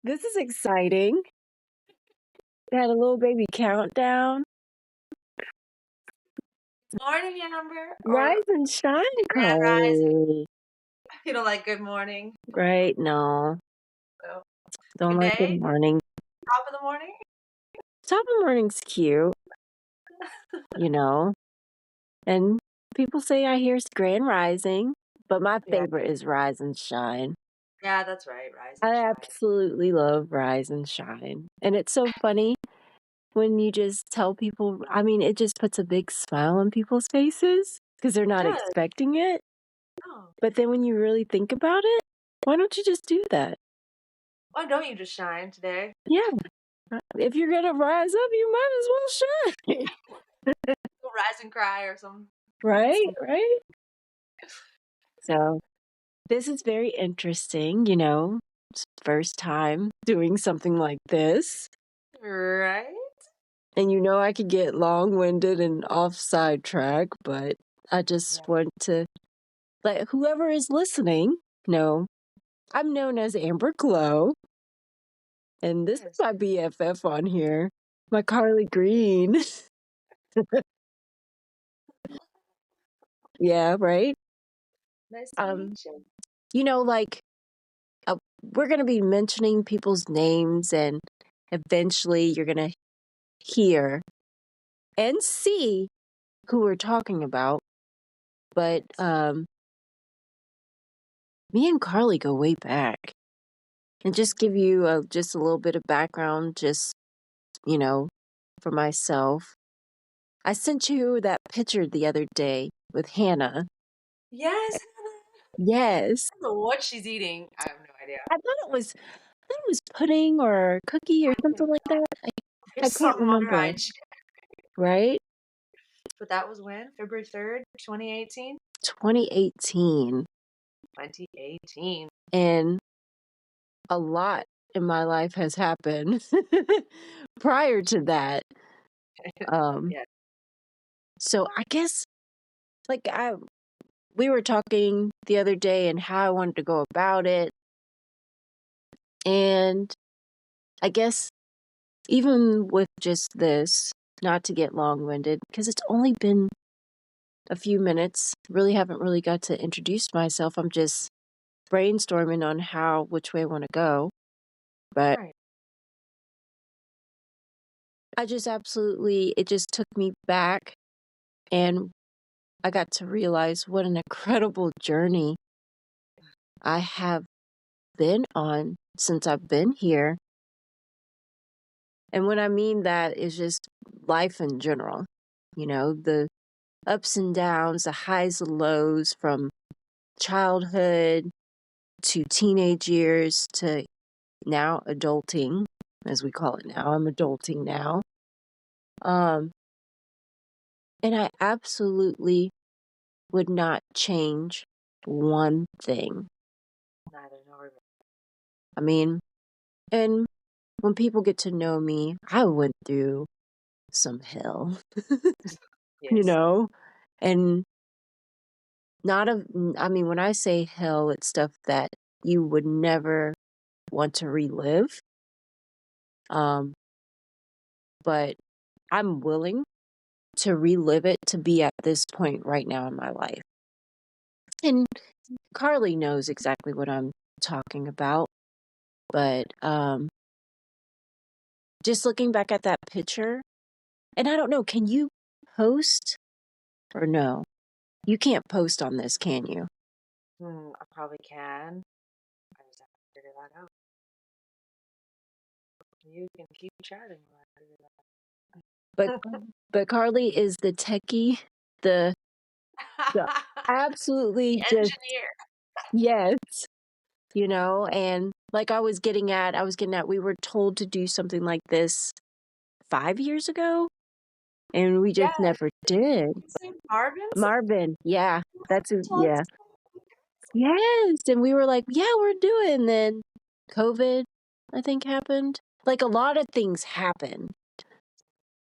This is exciting. Had a little baby countdown. Morning, Amber. Rise and shine, Grand rising. Carlie. You don't like good morning. Right? No. So, Don't good like good day. morning. Top of the morning. Top of the morning's cute, you know. And people say I hear grand rising, but my Yeah. favorite is rise and shine. Yeah, that's right. Rise and I shine. absolutely love rise and shine. And it's so funny when you just tell people, I mean, it just puts a big smile on people's faces because they're It not does. expecting it. Oh. But then when you really think about it, why don't you just do that? Why don't you just shine today? Yeah. If you're going to rise up, you might as well shine. Go rise and cry or something. Right? Right? So this is very interesting, you know. It's first time doing something like this. Right? And you know I could get long-winded and off sidetrack, but I just want to let whoever is listening know I'm known as Amber Glow. And this is Yes. my BFF on here, my Carlie Green. Yeah, right? Nice to meet you. You know, like, we're going to be mentioning people's names, and eventually you're going to hear and see who we're talking about. But me and Carlie go way back. And just give you just a little bit of background, just, you know, for myself. I sent you that picture the other day with Hannah. Yes. Yes. I don't know what she's eating. I have no idea. I thought it was pudding or cookie or I think something like that. I there's can't something on her remember. IG. Right? But that was when? February 3rd, 2018? 2018. 2018. And a lot in my life has happened prior to that. Yeah. So I guess like we were talking the other day and how I wanted to go about it. And I guess even with just this, not to get long-winded, because it's only been a few minutes, really haven't really got to introduce myself. I'm just brainstorming on which way I want to go. But Right. I just absolutely, it just took me back, and I got to realize what an incredible journey I have been on since I've been here. And when I mean that is just life in general, you know, the ups and downs, the highs and lows from childhood to teenage years to now adulting, as we call it now. I'm adulting now. And I absolutely would not change one thing. Neither nor. I mean, and when people get to know me, I went through some hell, you Yes. know? And I mean, when I say hell, it's stuff that you would never want to relive. But I'm willing to relive it to be at this point right now in my life. And Carlie knows exactly what I'm talking about. But just looking back at that picture, and I don't know, can you post or no? You can't post on this, can you? I probably can. I just have to figure that out. You can keep chatting while I figure But that but Carlie is the techie, the out. absolutely The just engineer. yes, you know, and like I was getting at, we were told to do something like this 5 years ago, and we Yeah. just never did. His name Marvin's? Marvin, yeah, that's who, Told yeah. Yes, and we were like, yeah, we're doing. Then COVID, I think, happened. Like a lot of things happened.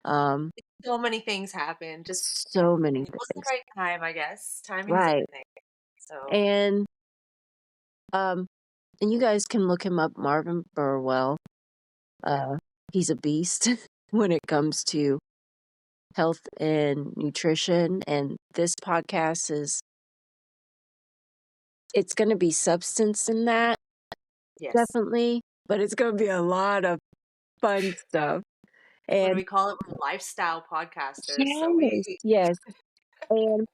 so many things happen. Just So many it was the things. right time, I guess. Timing is Right. everything. So And And you guys can look him up, Marvin Burwell. He's a beast when it comes to health and nutrition. And this podcast it's going to be substance in that, Yes. definitely, but it's going to be a lot of fun stuff. What do And we call it? We're lifestyle podcasters. So yes. And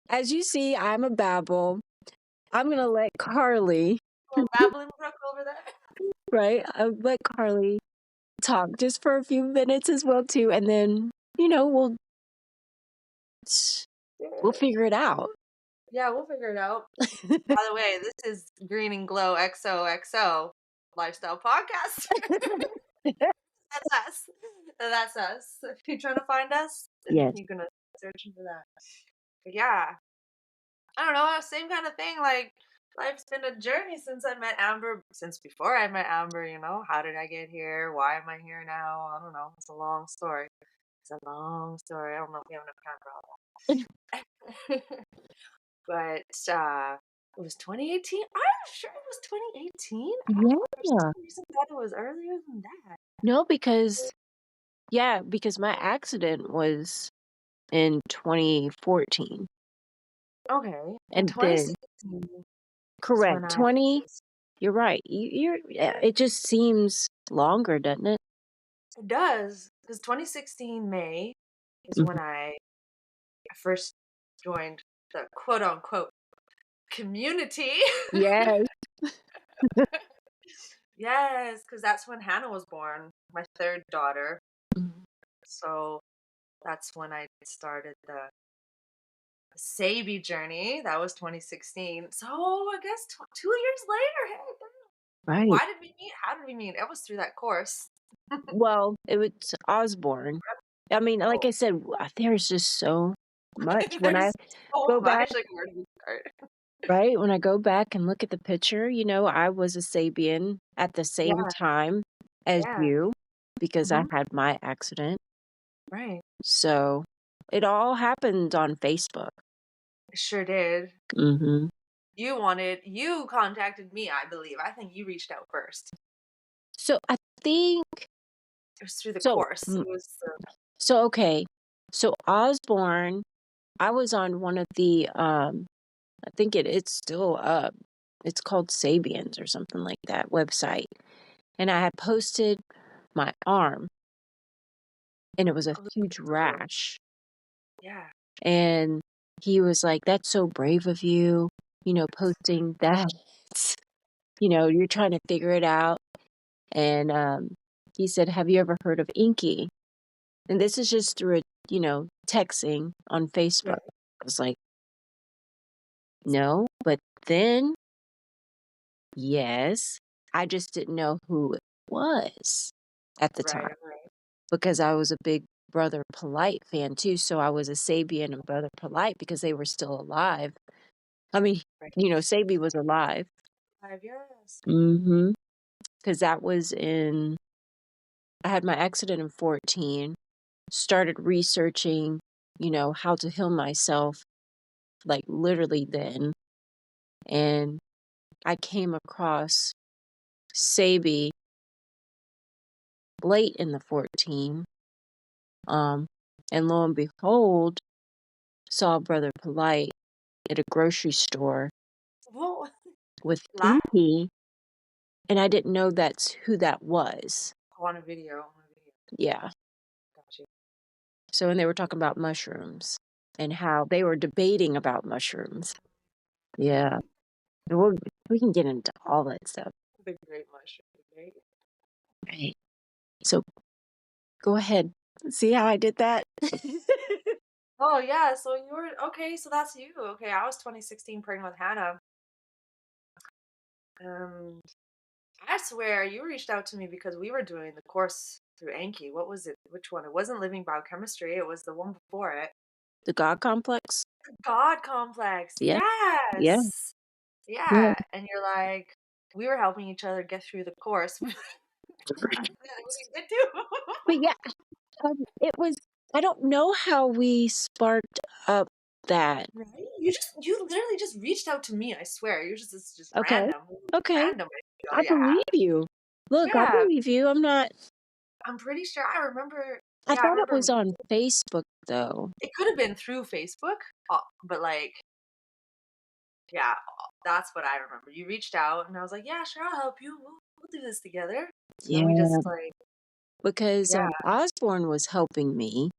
as you see, I'm a babble. I'm going to let Carlie, little babbling brook over there. right? I'll let Carlie talk just for a few minutes as well, too. And then, we'll figure it out. Yeah, we'll figure it out. By the way, this is Green and Glow XOXO Lifestyle Podcast. That's us. That's us. If you're trying to find us, then Yes. you're gonna search for that. But yeah, I don't know. Same kind of thing. Like life's been a journey since I met Amber. Since before I met Amber, how did I get here? Why am I here now? I don't know. It's a long story. It's a long story. I don't know if we have enough time for all that. But it was 2018. I'm sure it was 2018. For some reason, thought it was earlier than that. No, because my accident was in 2014. Okay. And then 2016 is when correct, I 20. You're right. It just seems longer, doesn't it? It does, because 2016 May is when Mhm. I first joined the quote unquote community. Yes. Yes, because that's when Hannah was born, my third daughter. Mhm. So that's when I started the Sabi journey. That was 2016. So I guess 2 years later. Hey, Right. why did we meet? How did we meet? It was through that course. Well, it was Osborne. I mean, like Oh. I said, there's just so much. When I There's so go back, much. Like, where do we start? right? When I go back and look at the picture, I was a Sabian at the same Yeah, time as yeah. you because I Hmm. had my accident. Right. So it all happened on Facebook. It sure did. Mm-hmm. You contacted me, I believe. I think you reached out first. So I think It was through the so. course. It was So okay. So Osborne, I was on one of the I think it's still up. It's called Sabians or something like that website. And I had posted my arm and it was a huge rash. yeah. And he was like, "That's so brave of you, posting that. You're trying to figure it out." And he said, "Have you ever heard of Inky?" And this is just through texting on Facebook. Right. I was like, no, but then, yes, I just didn't know who it was at the Right. time Right. because I was a big Brother Polite fan too. So I was a Sabian and Brother Polite because they were still alive. I mean, Right. Sabi was alive. 5 years. Mm-hmm. Because I had my accident in 14, started researching, how to heal myself, like literally then. And I came across Sabi late in the 14. And lo and behold, saw Brother Polite at a grocery store Whoa. with Live Inky, and I didn't know that's who that was. on a video. Yeah. Got you. So, and they were talking about mushrooms and how they were debating about mushrooms. Yeah. We can get into all that stuff. The great mushroom debate. Right. So, go ahead. See how I did that? Oh yeah, so you were okay, so that's you. Okay, I was 2016 pregnant with Hannah. Um I swear you reached out to me because we were doing the course through Anki. What was it? Which one? It wasn't living biochemistry, it was the one before it. The God complex? God complex. Yeah. Yeah. Yes. Yeah. Yeah. And you're like, we were helping each other get through the course. We did too. But yeah, it was, I don't know how we sparked up that. Right? You literally just reached out to me, I swear. It's just Okay. random. Okay. Random, I I feel, yeah. believe you. Look, I Yeah, believe you. I'm pretty sure I remember I yeah, I thought it remember was on Facebook though. it could have been through Facebook, but, like, yeah, that's what I remember. You reached out, and I was like, "Yeah, sure, I'll help you. We'll do this together." And then we Yeah, just, like because, yeah. Osborne was helping me,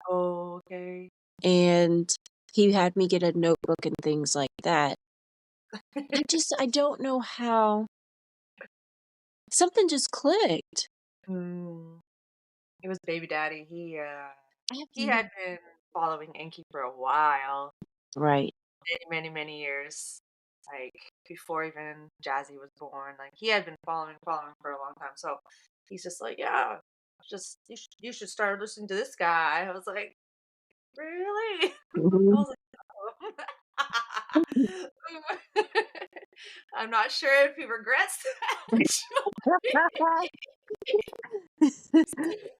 Oh, okay. and he had me get a notebook and things like that. I don't know how something just clicked. Mm. It was baby daddy. I have He no had been following Enki for a while, right. many, many, many years, like, before even Jazzy was born, like, he had been following for a long time, so he's just like, "Yeah, just you should start listening to this guy." I was like, "Really?" I Mhm. was like, "Oh." I'm not sure if he regrets that choice.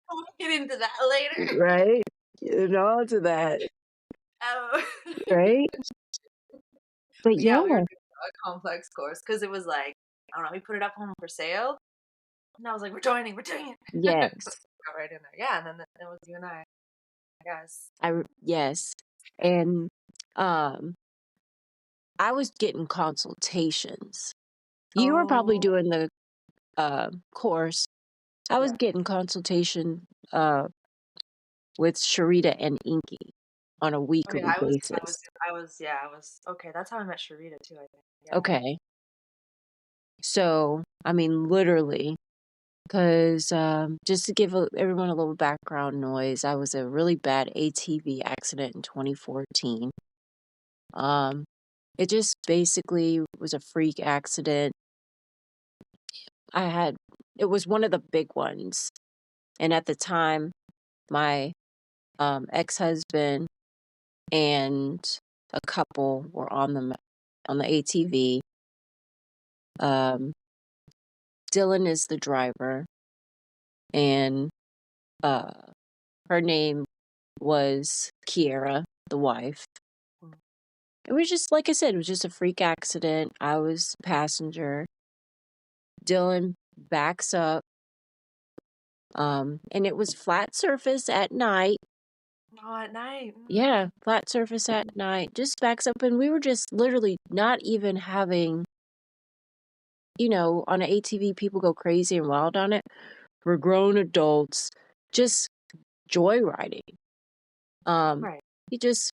We'll get into that later. Right? Getting on to that, Oh. right? But But yeah, yeah, we were doing a complex course because it was like, I don't know, we put it up home for sale, and I was like, we're doing it." yes. Got right in there. Yeah, and then it was you and I guess. Yes. And, um, I was getting consultations. You were probably Oh, doing the, course. I was yeah. getting consultation, with Sharita and Inky on a Oh, yeah, weekly basis. I was okay, that's how I met Sharita too, I think. Yeah. Okay. So, I mean, literally, because just to give everyone a little background noise, I was a really bad ATV accident in 2014. Um, it just basically was a freak accident. I had, it was one of the big ones. And at the time, my ex-husband and a couple were on the ATV. Um, Dylan is the driver, and uh, her name was Kiera, the wife. Mm. It was just like I said, it was just a freak accident. I was passenger. Dylan backs up, and it was flat surface at night. Oh, at night. Yeah, flat surface at night. Just backs up, and we were just literally not even having, on an ATV, people go crazy and wild on it. We're grown adults, just joyriding. Um, Right. he just,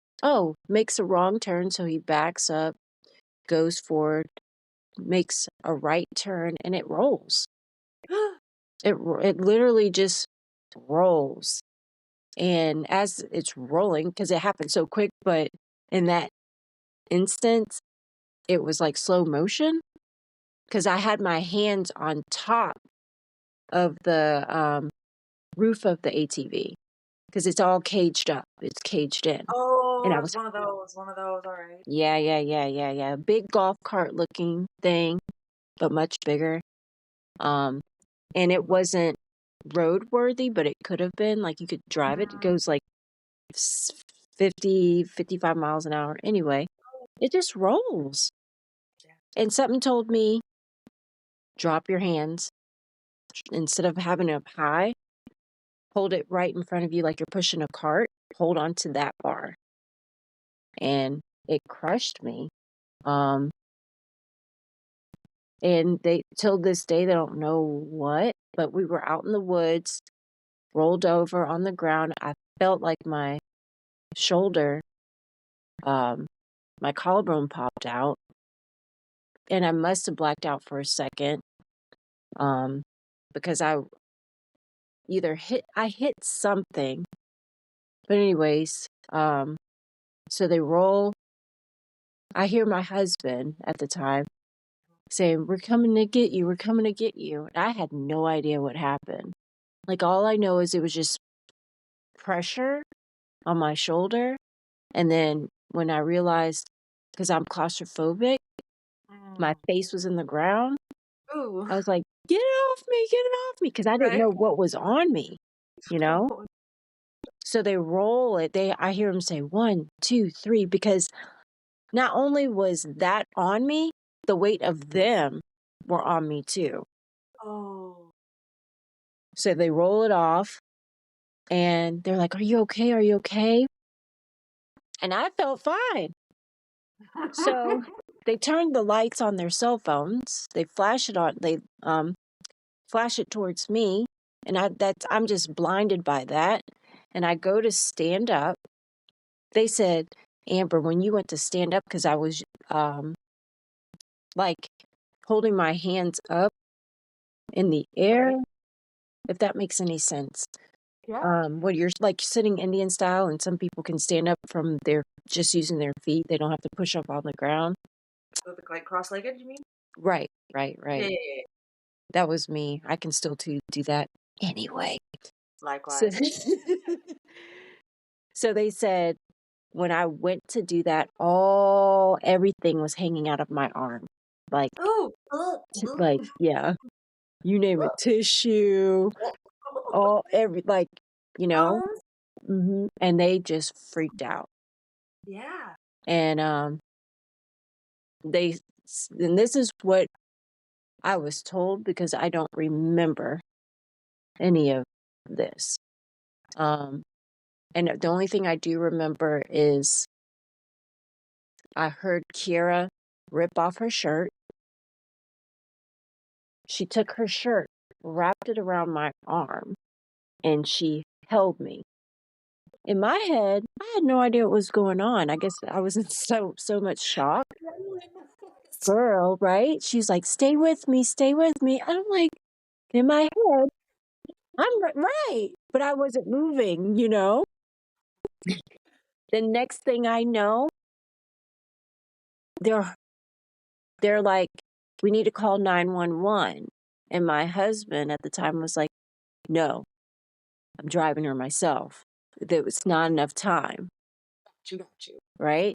makes a wrong turn, so he backs up, goes forward, makes a right turn, and it rolls. It literally just rolls. And as it's rolling, because it happened so quick, but in that instance, it was like slow motion because I had my hands on top of the roof of the ATV because it's all caged up. It's caged in. Oh, And I it was was, one of those, alright. yeah. Big golf cart looking thing, but much bigger. Um, and it wasn't roadworthy, but it could have been. Like you could drive it. It Mm, goes like 50, 55 miles an hour. Anyway, it just rolls. yeah. And something told me, drop your hands. Instead of having it up high, hold it right in front of you like you're pushing a cart. Hold on to that bar. And it crushed me. Um, and they, till this day, they don't know what, but we were out in the woods, rolled over on the ground. I felt like my shoulder, um, my collarbone popped out, and I must have blacked out for a second, um, because I hit something. But anyways, so they roll. I hear my husband at the time saying, "We're coming to get you. We're coming to get you." And I had no idea what happened. Like all I know is it was just pressure on my shoulder. And then when I realized, because I'm claustrophobic, my Mm. face was in the ground. Ooh, I was like, get it off me, because I didn't right? know what was on me, you know? So they roll it. I hear them say 1, 2, 3, because not only was that on me, the weight of them were on me too. Oh. So they roll it off and they're like, "Are you okay? Are you okay?" And I felt fine. So they turn the lights on their cell phones. They flash it on. They flash it towards me, and I'm just blinded by that. And I go to stand up. They said, "Amber, when you went to stand up, because I was like holding my hands up in the air, Right. if that makes any sense. Yeah. When you're like sitting Indian style, and some people can stand up from their just using their feet. They don't have to push up on the ground. Like cross-legged, you mean? Right, Yeah, right. yeah, yeah. That was me. I can still do that anyway. So, Likewise. so they said when I went to do that, everything was hanging out of my arm, like Oh. yeah, you name it, tissue, all every like you know, Bones? and they just freaked out, Yeah. and and this is what I was told because I don't remember any of this. Um, and the only thing I do remember is I heard Kiera rip off her shirt. She took her shirt, wrapped it around my arm, and she held me. In my head, I had no idea what was going on. I guess I was in so much shock. Girl, right? She's like, "Stay with me, stay with me." I'm like, in my head, right, but I wasn't moving. The next thing I know, they're they're like, "We need to call 911." And my husband at the time was like, "No, I'm driving her myself. There was not enough time." Got you. Right?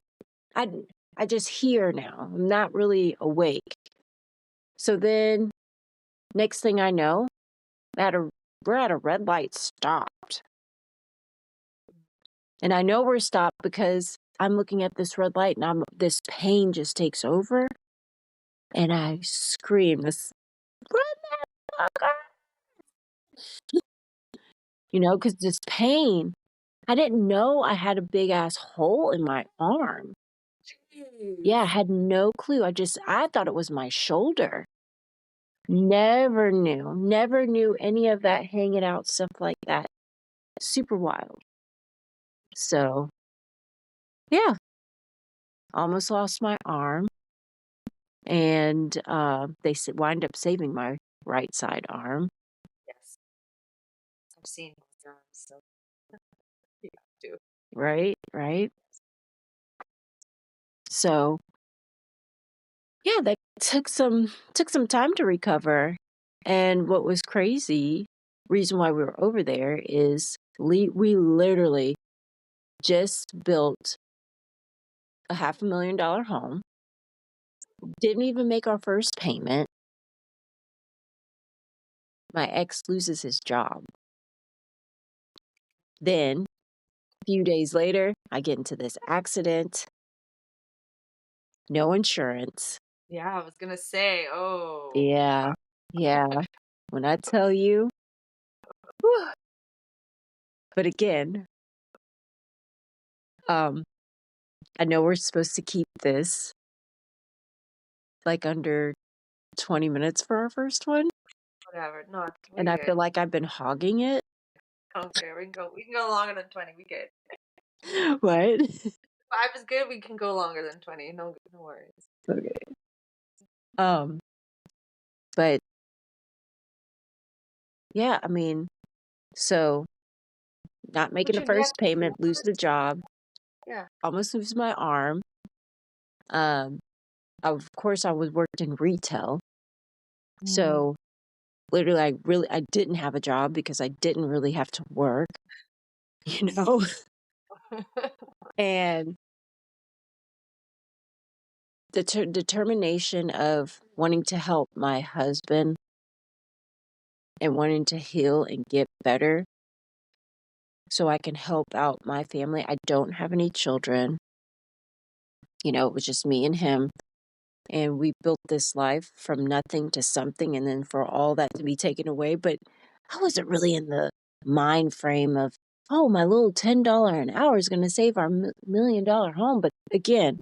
I I just hear now. I'm not really awake. So then next thing I know, we're at a red light stopped. And I know we're stopped because I'm looking at this red light and this pain just takes over and I scream this run that fucker, because this pain, I didn't know I had a big ass hole in my arm. Yeah, I Jeez. had no clue. I thought it was my shoulder. Never knew any of that hanging out stuff like that. Super wild. So, yeah, almost lost my arm, and they wind up saving my right side arm. Yes. I've seen those arms, so you have to. Right. So, yeah, that took some time to recover. And what was crazy, reason why we were over there is we literally just built a $500,000 home. Didn't even make our first payment. My ex loses his job. Then, a few days later, I get into this accident. No insurance. Yeah, I was gonna say, oh. Yeah. Yeah. When I tell you, whew. But again, um, I know we're supposed to keep this like under 20 minutes for our first one, Whatever. No, and we I good. feel like I've been hogging it. Okay, we can go longer than 20. We good. What? 5 is good, we can go longer than 20. No worries. Okay. Um, but yeah, I mean, so not making But the you get first payment, lose the job, yeah. almost lose my arm. Um, of course, I was worked in retail, Mm. so literally, I didn't have a job because I didn't really have to work, you know, and the determination of wanting to help my husband and wanting to heal and get better so I can help out my family. I don't have any children. It was just me and him. And we built this life from nothing to something, and then for all that to be taken away. But I wasn't really in the mind frame of, oh, my little $10 an hour is going to save our $1 million home. But again,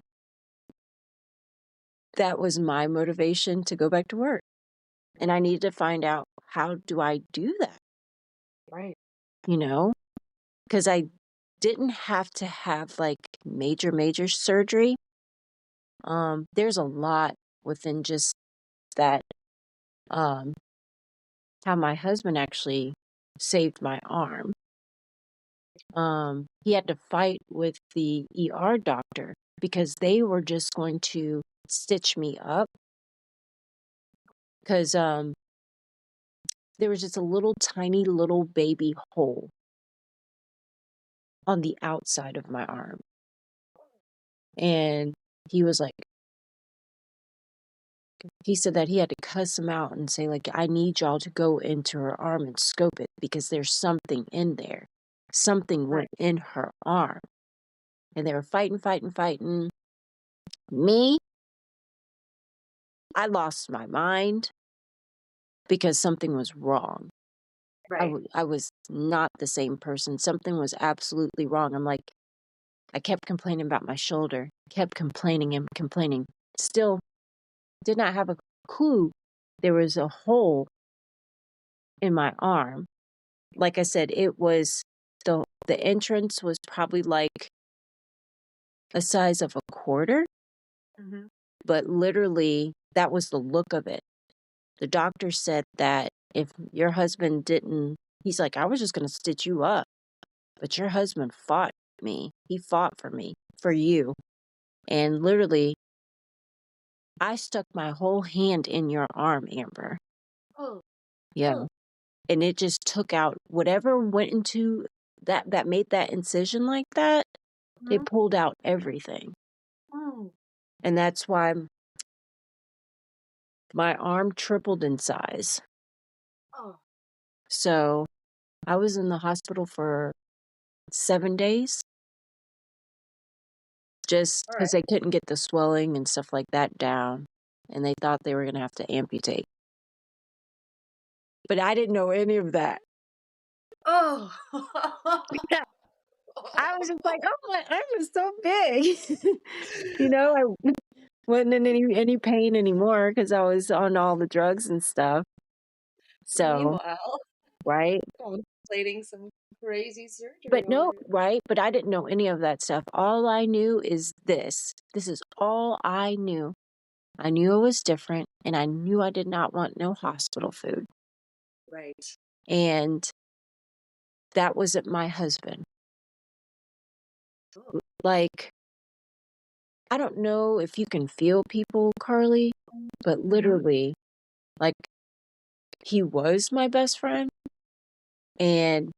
that was my motivation to go back to work. And I needed to find out, how do I do that? Right. Because I didn't have to have like major surgery. There's a lot within just that. How my husband actually saved my arm. He had to fight with the ER doctor because they were just going to stitch me up because there was just a little tiny little baby hole on the outside of my arm. And he was like, he said that he had to cuss him out and say, like, I need y'all to go into her arm and scope it because there's something in there. Something Right. went in her arm. And they were fighting. Me, I lost my mind because something was wrong. Right. I was not the same person. Something was absolutely wrong. I'm like, I kept complaining about my shoulder, kept complaining and complaining. Still did not have a clue there was a hole in my arm. Like I said, it was the entrance was probably like the size of a quarter, Hmm. but literally that was the look of it. The doctor said that if your husband didn't, he's like, I was just going to stitch you up, but your husband fought me. He fought for me, for you. And literally, I stuck my whole hand in your arm, Amber. Oh. Yeah. Oh. And it just took out whatever went into that made that incision like that. Hmm. It pulled out everything. Mm. And that's why my arm tripled in size. Oh. So I was in the hospital for 7 days just All because right. they couldn't get the swelling and stuff like that down. And they thought they were going to have to amputate. But I didn't know any of that. Oh. Yeah. I was just like, oh, my arm is so big. I wasn't in any pain anymore because I was on all the drugs and stuff. So, Meanwhile, right. contemplating some crazy surgery But over no, here. right? But I didn't know any of that stuff. All I knew is this. This is all I knew. I knew it was different, and I knew I did not want no hospital food. Right. And that wasn't my husband. Oh. Like, I don't know if you can feel people, Carlie, but Hmm. literally, like, he was my best friend. And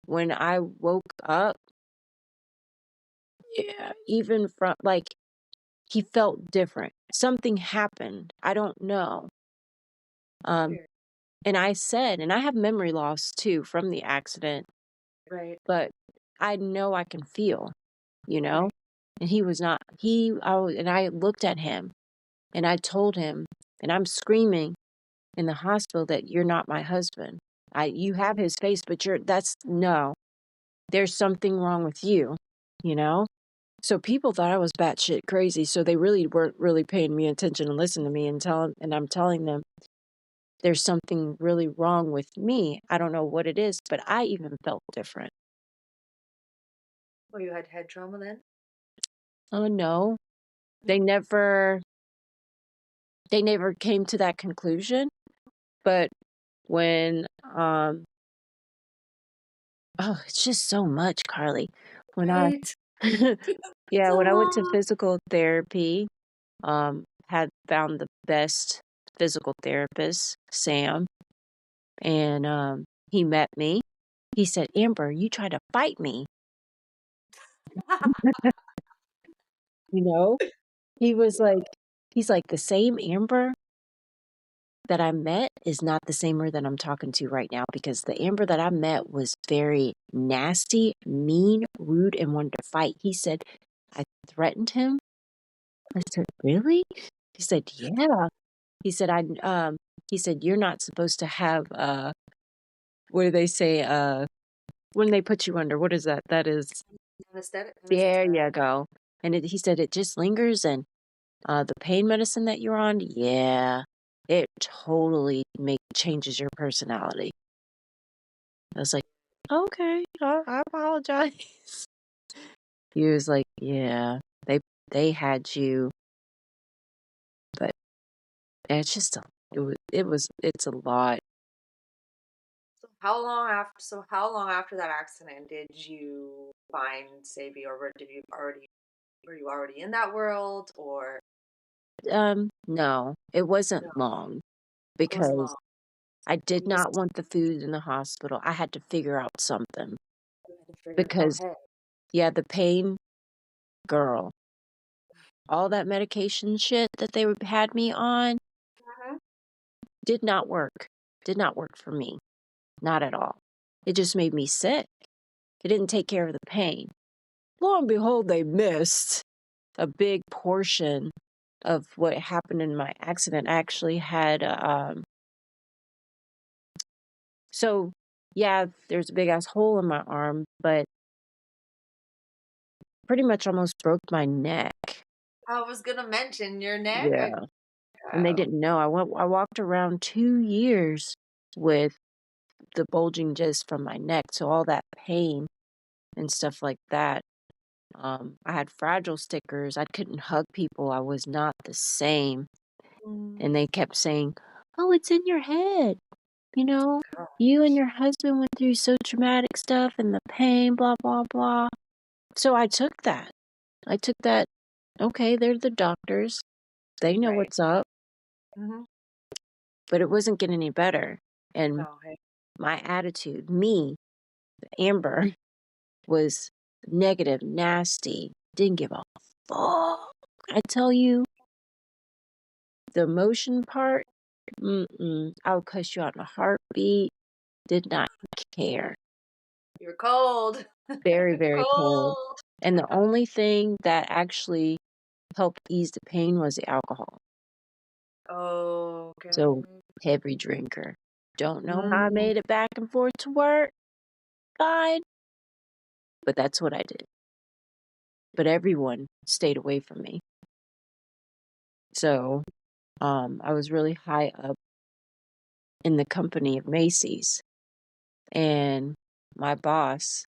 when I woke up, yeah, even from like, he felt different. Something happened. I don't know. Um, Weird. and I said, and I have memory loss too from the accident, Right. but I know I can feel, you know? Right. And he was not, and I looked at him and I told him, and I'm screaming in the hospital that you're not my husband. You have his face, but no, there's something wrong with you, you know? So people thought I was batshit crazy. So they really weren't really paying me attention and listening to me and I'm telling them there's something really wrong with me. I don't know what it is, but I even felt different. Oh, you had head trauma then? Oh no, they Mm. never, they never came to that conclusion. But when, oh, it's just so much, Carlie. When I, Right. It's yeah, a when I went to lot. physical therapy, had found the best physical therapist, Sam, and he met me. He said, Amber, you tried to fight me. You know, he was like, he's like, the same Amber that I met is not the same Amber that I'm talking to right now, because the Amber that I met was very nasty, mean, rude, and wanted to fight. He said I threatened him. I said, "Really?" He said, "Yeah." He said, he said, "You're not supposed to have, what do they say, when they put you under, what is that? That is" Anesthetic. There you go. And he said it just lingers, and, the pain medicine that you're on, yeah, it totally changes your personality. I was like, "Okay, I apologize." He was like, "Yeah, they had you," but it's just it's a lot. So how long after that accident did you find Sabi, or were you already in that world, or No, it wasn't no? long It wasn't because long. I did You just not want the food in the hospital. I had to figure out something had to figure. because, Okay. yeah, the pain, girl, all that medication shit that they had me on Mhm. did not work. Did not work for me. Not at all. It just made me sick. It didn't take care of the pain. Lo and behold, they missed a big portion of what happened in my accident. I actually had, so yeah, there's a big ass hole in my arm, but pretty much almost broke my neck. I was gonna mention your neck. Yeah. And they Oh, didn't know. I walked around 2 years with the bulging just from my neck, so all that pain and stuff like that. I had fragile stickers. I couldn't hug people. I was not the same. mm, And they kept saying, "Oh, it's in your head. You know, you and gosh. your husband went through so traumatic stuff and the pain, blah, blah, blah." So I took that. I took that, okay, they're the doctors. They know Right. what's up, Mhm. but it wasn't getting any better. And No. Hey. my attitude, me, Amber, was negative, nasty, didn't give a fuck. I tell you, the emotion part, I would cuss you out in a heartbeat, did not care. You're cold. Very, very cold. Cold. And the only thing that actually helped ease the pain was the alcohol. So, Okay. heavy drinker. Don't know how I Mm. made it back and forth to work, fine, but that's what I did. But everyone stayed away from me. So, I was really high up in the company of Macy's, and my boss,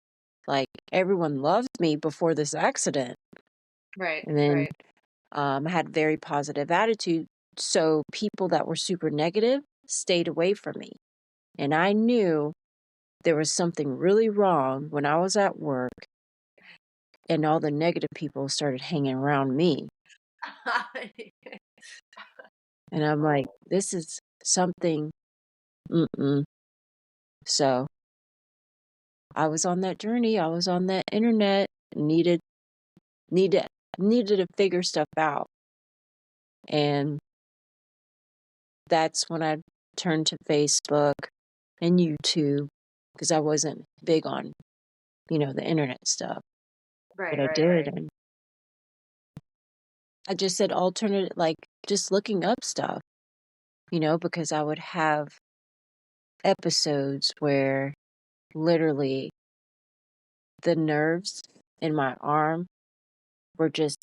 like, everyone loved me before this accident, Right. and then, Right. I had very positive attitude, so people that were super negative stayed away from me, and I knew there was something really wrong when I was at work and all the negative people started hanging around me, and I'm like, Oh, "This is something mm-mm." So, I was on that journey, I was on that internet, needed needed needed to figure stuff out, and that's when I turned to Facebook and YouTube because I wasn't big on, the internet stuff, but right. I Right. did, Right. and I just said alternate, like, just looking up stuff, because I would have episodes where literally the nerves in my arm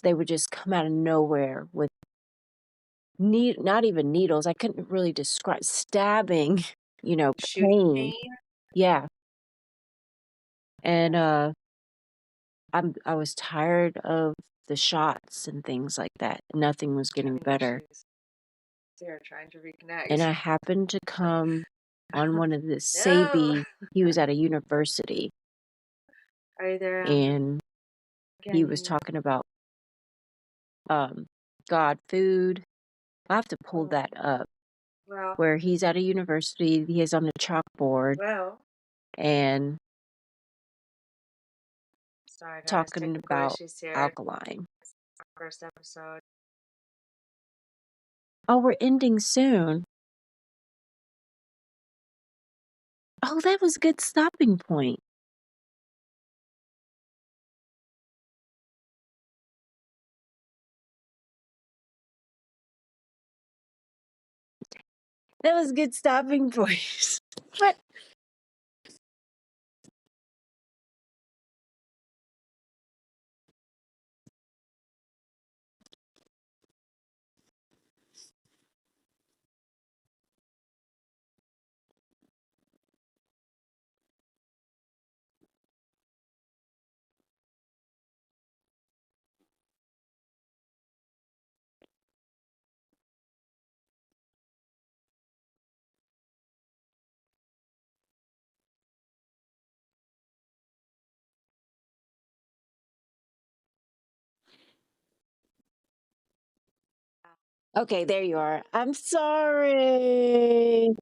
they would just come out of nowhere with not even needles. I couldn't really describe stabbing, Shooting pain. pain. Yeah. And Yeah. I was tired of the shots and things like that. Nothing was getting Trying better. They're trying to And reconnect. I happened to come on one of the No. Sabi. He was at a university Are you there, Amber? and he Can't was hear you. talking about um God, food. I have to pull Oh, that up. well, Where he's at a university, he is on a chalkboard well. and Sorry, guys. talking Technical about issues here. alkaline. First episode. Oh, we're ending soon. Oh, that was a good stopping point. That was a good stopping point. What? Okay, there you are. I'm sorry. Your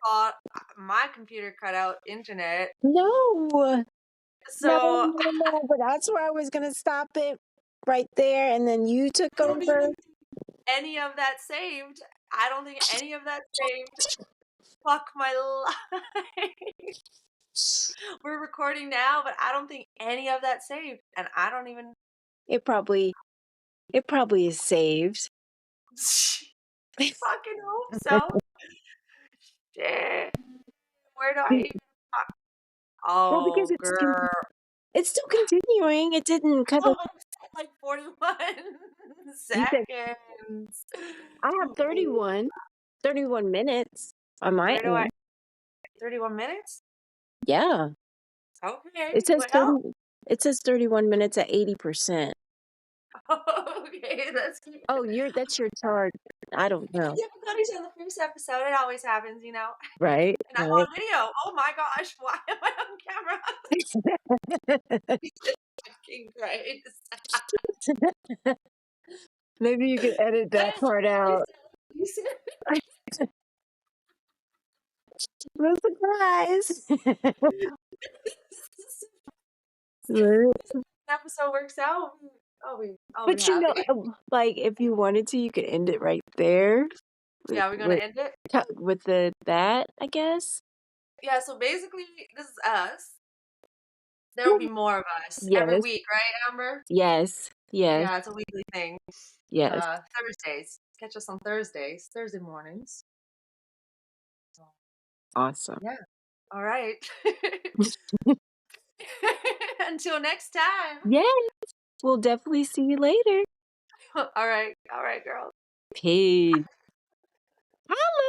fault. My computer cut out internet. No. No, So no, but that's where I was gonna stop it right there, and then you took I don't over. even think any of that saved. I don't think any of that saved. Fuck my life. We're recording now, but I don't think any of that saved. And I don't even It probably is saved. fucking hope so. Shit. Where do I even Well, because Oh girl. it's still continuing. It didn't cut Oh, off. like 41 You said seconds. I have 31 minutes on my Where do I end. 31 minutes? Yeah. Okay. It says Well, 31 minutes at 80%. okay, let's keep Oh, that's your charge. I don't know. Yeah, we got each on the first episode. It always happens, you know. Right? And I'm Right. on video. Oh my gosh, why am I on camera? Jesus fucking Christ. Maybe you could edit that part out. No surprise. Episode works out. I'll be But you know, happy. like if you wanted to, you could end it right there Yeah, we're gonna with end it. that, I guess. Yeah, so basically this is us. There will be more of us every Yes. week, right, Amber? Yes. Yes. Yeah, it's a weekly thing. Yes. Thursdays. Catch us on Thursdays, Thursday mornings. Awesome. Yeah. All right. Until next time. Yes. We'll definitely see you later. All right. All right, girl. Peace. Holla.